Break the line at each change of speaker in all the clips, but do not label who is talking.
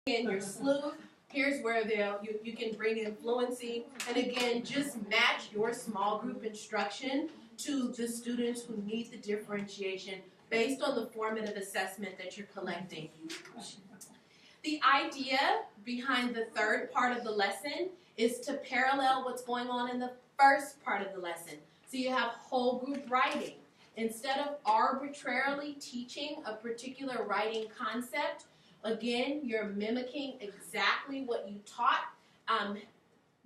in your sleuth. Here's where you can bring in fluency. And again, just match your small group instruction to the students who need the differentiation based on the formative assessment that you're collecting. The idea behind the third part of the lesson is to parallel what's going on in the first part of the lesson. So you have whole group writing. Instead of arbitrarily teaching a particular writing concept, again, you're mimicking exactly what you taught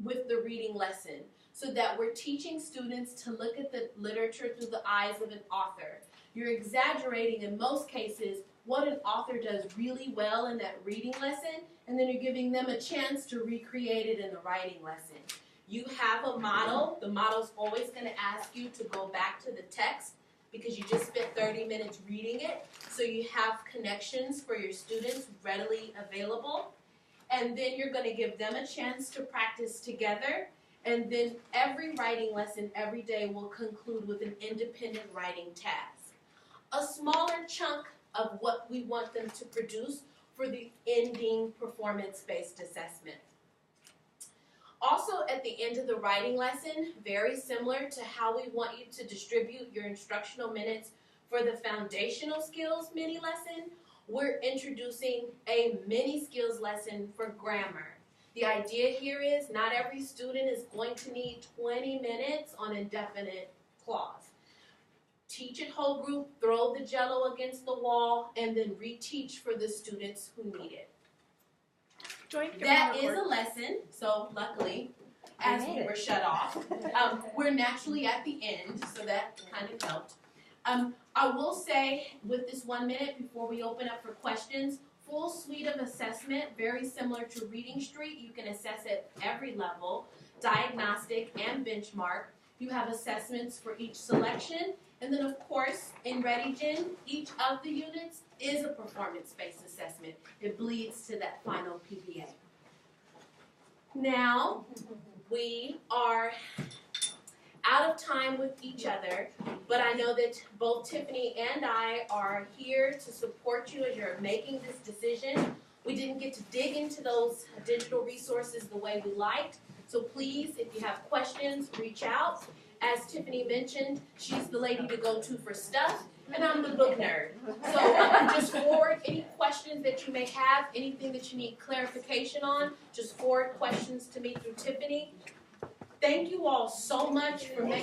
with the reading lesson, so that we're teaching students to look at the literature through the eyes of an author. You're exaggerating, in most cases, what an author does really well in that reading lesson, and then you're giving them a chance to recreate it in the writing lesson. You have a model. The model's always going to ask you to go back to the text because you just spent 30 minutes reading it, so you have connections for your students readily available. And then you're going to give them a chance to practice together, and then every writing lesson every day will conclude with an independent writing task. A smaller chunk of what we want them to produce for the ending performance-based assessment. Also, at the end of the writing lesson, very similar to how we want you to distribute your instructional minutes for the foundational skills mini lesson, we're introducing a mini skills lesson for grammar. The idea here is not every student is going to need 20 minutes on indefinite clause. Teach it whole group, throw the Jell-O against the wall, and then reteach for the students who need it. That is a lesson, so luckily, as we were shut off, we're naturally at the end, so that kind of helped. I will say, with this 1 minute before we open up for questions, full suite of assessment, very similar to Reading Street. You can assess at every level, diagnostic and benchmark. You have assessments for each selection. And then, of course, in ReadyGen, each of the units is a performance-based assessment. It bleeds to that final PPA. Now, we are out of time with each other, but I know that both Tiffany and I are here to support you as you're making this decision. We didn't get to dig into those digital resources the way we liked, so please, if you have questions, reach out. As Tiffany mentioned, she's the lady to go to for stuff, and I'm the book nerd. So just forward any questions that you may have, anything that you need clarification on, just forward questions to me through Tiffany. Thank you all so much for making